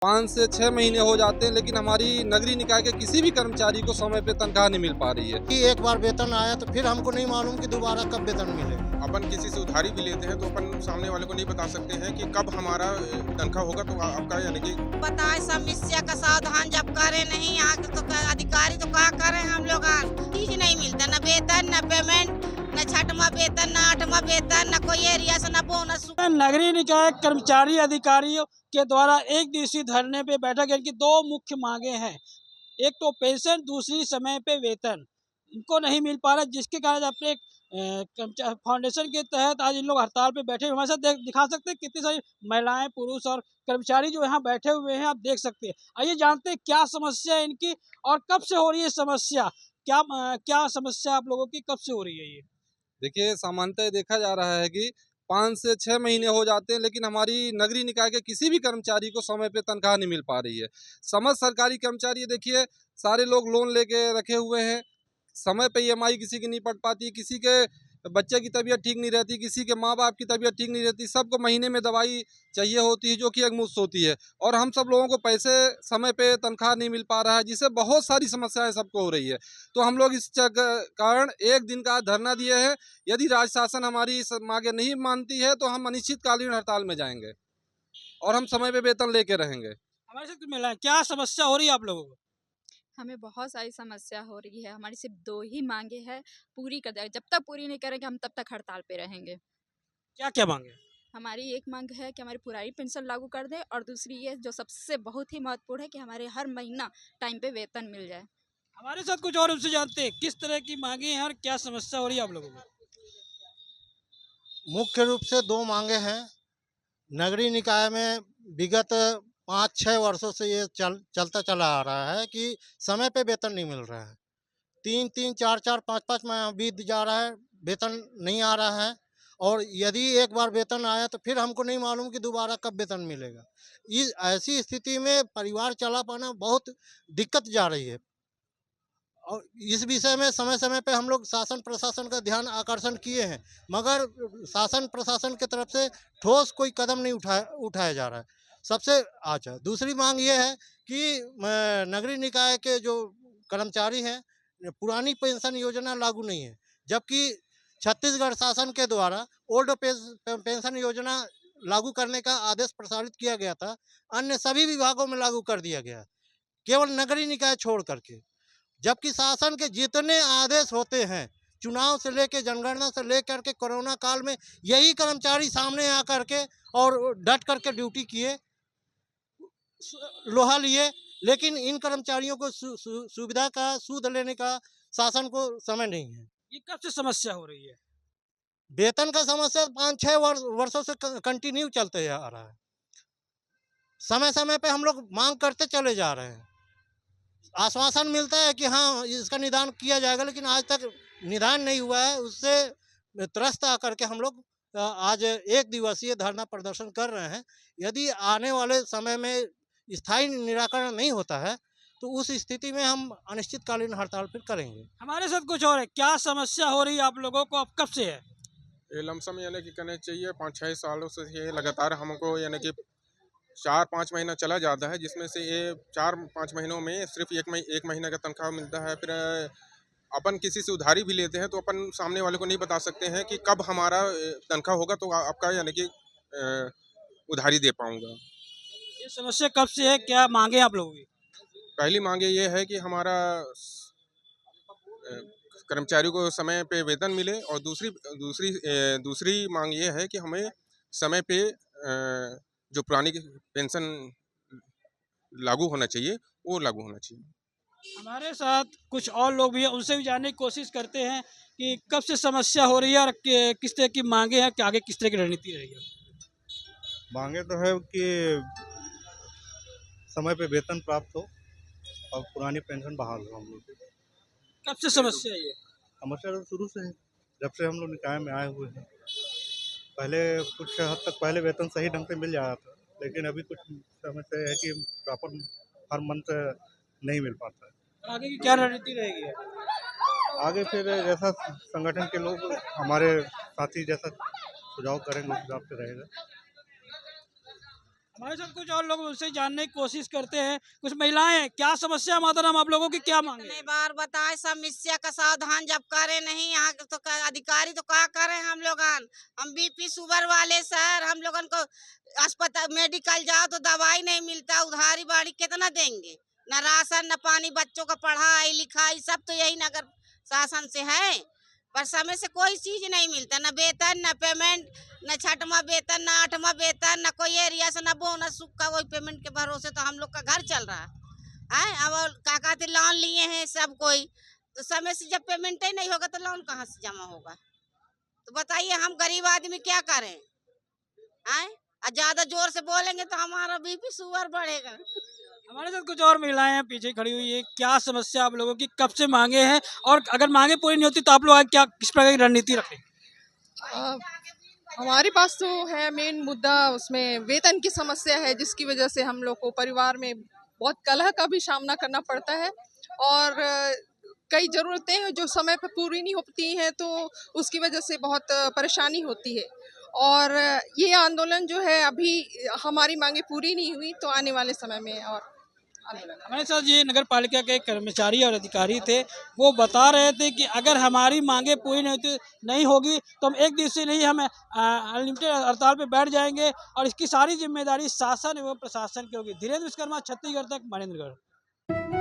5 से 6 महीने हो जाते हैं, लेकिन हमारी नगरीय निकाय के किसी भी कर्मचारी को समय पे तनख्वाह नहीं मिल पा रही है। कि एक बार वेतन आया तो फिर हमको नहीं मालूम कि दोबारा कब वेतन मिलेगा। अपन किसी से उधारी भी लेते हैं तो अपन सामने वाले को नहीं बता सकते हैं कि कब हमारा तनख्वाह होगा, तो आपका यानी कि बताए समस्या का समाधान जब करे नहीं यहाँ के तो अधिकारी तो क्या करे हम लोग चीज नहीं मिलता, न वेतन न पेमेंट, न छठवा वेतन न आठवां वेतन, न कोई एरिया से न बोनस। नगरीय निकाय कर्मचारी अधिकारियों के द्वारा एक दिवसीय धरने पे बैठक है। इनकी दो मुख्य मांगे हैं, एक तो पेंशन, दूसरी समय पे वेतन इनको नहीं मिल पा रहा, जिसके कारण अपने फाउंडेशन के तहत आज इन लोग हड़ताल पे बैठे। हमारे साथ दिखा सकते हैं कितनी सारी महिलाएं, पुरुष और कर्मचारी जो यहाँ बैठे हुए हैं, आप देख सकते हैं। आइए जानते हैं क्या समस्या है इनकी और कब से हो रही है समस्या। क्या समस्या आप लोगों की कब से हो रही है ये? देखिए, सामान्यतः देखा जा रहा है कि 5 से 6 महीने हो जाते हैं, लेकिन हमारी नगरीय निकाय के किसी भी कर्मचारी को समय पे तनख्वाह नहीं मिल पा रही है। समस्त सरकारी कर्मचारी देखिए, सारे लोग लोन लेके रखे हुए हैं। समय पे ईएमआई किसी की नहीं पड़ पाती, किसी के बच्चे की तबीयत ठीक नहीं रहती, किसी के माँ-बाप की तबीयत ठीक नहीं रहती, सबको महीने में दवाई चाहिए होती है, जो कि एकमुश्त होती है। और हम सब लोगों को पैसे समय पे तनख्वाह नहीं मिल पा रहा है, जिससे बहुत सारी समस्याएँ सबको हो रही है। तो हम लोग इस कारण 1 दिन का धरना दिए हैं। यदि राज्य शासन हमारी इस मांगे नहीं मानती है, तो हम अनिश्चितकालीन हड़ताल में जाएँगे और हम समय पे वेतन लेके रहेंगे। हमारे साथ महिलाएं, क्या समस्या हो रही है आप लोगों को? हमें बहुत सारी समस्या हो रही है। हमारी सिर्फ 2 ही माँगे हैं, पूरी कर दें। जब तक पूरी नहीं करेंगे हम तब तक हड़ताल पे रहेंगे। क्या-क्या मांगे? हमारी एक माँग है कि हमारी पुरानी पेंशन लागू कर दें और दूसरी ये जो सबसे बहुत ही महत्वपूर्ण है कि हमारे हर महीना टाइम पे वेतन मिल जाए। हमारे साथ कुछ और उनसे जानते हैं किस तरह की मांगे हैं और क्या समस्या हो रही है आप लोगों को? मुख्य रूप से 2 मांगे हैं। नगरीय निकाय में विगत 5-6 वर्षों से ये चलता चला आ रहा है कि समय पे वेतन नहीं मिल रहा है। 3-3, 4-4, 5-5 माह बीत जा रहा है, वेतन नहीं आ रहा है और यदि एक बार वेतन आया तो फिर हमको नहीं मालूम कि दोबारा कब वेतन मिलेगा। इस ऐसी स्थिति में परिवार चला पाना बहुत दिक्कत जा रही है। और इस विषय में समय-समय पे हम लोग शासन प्रशासन का ध्यान आकर्षण किए हैं, मगर शासन प्रशासन की तरफ से ठोस कोई कदम नहीं उठाया जा रहा है। सबसे अच्छा, दूसरी माँग ये है कि नगरीय निकाय के जो कर्मचारी हैं, पुरानी पेंशन योजना लागू नहीं है, जबकि छत्तीसगढ़ शासन के द्वारा ओल्ड पेंशन योजना लागू करने का आदेश प्रसारित किया गया था। अन्य सभी विभागों में लागू कर दिया गया है, केवल नगरीय निकाय छोड़ कर के। जबकि शासन के जितने आदेश होते हैं, चुनाव से लेके जनगणना से लेकर के कोरोना काल में यही कर्मचारी सामने आकर के और डट करके ड्यूटी किए, लोहा लिए, लेकिन इन कर्मचारियों को सुविधा का सूद लेने का शासन को समय नहीं है। ये कब से समस्या हो रही है? वेतन का समस्या 5-6 वर्षों से कंटिन्यू चलते आ रहा है। समय-समय पे हम लोग मांग करते चले जा रहे हैं। आश्वासन मिलता है कि हाँ, इसका निदान किया जाएगा, लेकिन आज तक निदान नहीं हुआ है। उससे त्रस्त आकर के हम लोग आज 1 दिवसीय धरना प्रदर्शन कर रहे हैं। यदि आने वाले समय में स्थायी निराकरण नहीं होता है, तो उस स्थिति में हम अनिश्चितकालीन हड़ताल फिर करेंगे। हमारे साथ कुछ और है, क्या समस्या हो रही है आप लोगों को, अब कब से है? ये लमसम यानी कि कहना चाहिए 5-6 सालों से ये लगातार हमको यानी कि 4-5 महीना चला जाता है, जिसमें से ये 4-5 महीनों में सिर्फ 1 महीने का तनख्वाह मिलता है। फिर अपन किसी से उधारी भी लेते हैं तो अपन सामने वाले को नहीं बता सकते हैं कि कब हमारा तनख्वाह होगा, तो आपका यानी कि उधारी दे पाऊँगा। ये समस्या कब से है, क्या मांगे हैं आप लोगों की? पहली माँग ये है कि हमारा अ, कर्मचारियों को समय पे वेतन मिले, और दूसरी माँग ये है कि हमें समय पे जो पुरानी पेंशन लागू होना चाहिए, वो लागू होना चाहिए। हमारे साथ कुछ और लोग भी हैं, उनसे भी जानने की कोशिश करते हैं कि कब से समस्या हो रही है और किस तरह की मांगे हैं, कि आगे किस तरह की रणनीति रहेगी। मांगे तो है कि समय पे वेतन प्राप्त हो और पुरानी पेंशन बहाल हो हम लोग की। कब से समस्या है ये? समस्या तो शुरू से है, जब से हम लोग निकाय में आए हुए हैं। पहले कुछ हद तक पहले वेतन सही ढंग से मिल जाता था, लेकिन अभी कुछ समय से है कि प्रॉपर हर मंथ नहीं मिल पाता है। आगे की क्या रणनीति रहेगी? आगे फिर जैसा संगठन के लोग हमारे साथी जैसा सुझाव करेंगे, उस हिसाब से रहेगा। हमारे साथ कुछ और लोग उनसे जानने की कोशिश करते हैं। कुछ महिलाएं, क्या समस्या माताराम आप लोगों की, क्या मांगे? कितने बार बताए समस्या का सावधान जब करे नहीं यहाँ के तो अधिकारी तो क्या करें हम लोगन। हम बीपी शुगर वाले सर, हम लोगन को अस्पताल मेडिकल जाओ तो दवाई नहीं मिलता, उधारी बाड़ी कितना देंगे, न राशन न पानी, बच्चों का पढ़ाई लिखाई सब तो यही नगर शासन से है, पर समय से कोई चीज नहीं मिलता, न वेतन न पेमेंट, न छठवां वेतन न आठवां वेतन, न कोई एरिया से न बोनस सुख का, वही पेमेंट के भरोसे तो हम लोग का घर चल रहा है। अब क्या कहते लोन लिए हैं सब कोई, तो समय से जब पेमेंट ही नहीं होगा तो लोन कहाँ से जमा होगा? तो बताइए हम गरीब आदमी क्या करें? और ज्यादा जोर से बोलेंगे तो हमारा बीपी शुगर बढ़ेगा। हमारे साथ कुछ और महिलाएं हैं पीछे खड़ी हुई है। क्या समस्या आप लोगों की, कब से मांगे हैं, और अगर मांगे पूरी नहीं होती तो आप लोग आगे क्या, किस प्रकार की रणनीति रखेंगे? अ, हमारे पास तो है मेन मुद्दा उसमें वेतन की समस्या है, जिसकी वजह से हम लोग को परिवार में बहुत कलह का भी सामना करना पड़ता है, और कई ज़रूरतें हैं जो समय पर पूरी नहीं होती हैं, तो उसकी वजह से बहुत परेशानी होती है। और ये आंदोलन जो है, अभी हमारी मांगे पूरी नहीं हुई तो आने वाले समय में और आंदोलन। हमारे साथ ये नगर पालिका के कर्मचारी और अधिकारी थे। वो बता रहे थे कि अगर हमारी मांगे पूरी नहीं होगी तो हम एक दिवसीय नहीं, हम अनलिमिटेड हड़ताल पे बैठ जाएंगे, और इसकी सारी जिम्मेदारी शासन एवं प्रशासन की होगी। धीरेन्द्र विश्वकर्मा, छत्तीसगढ़ तक, महेंद्रगढ़।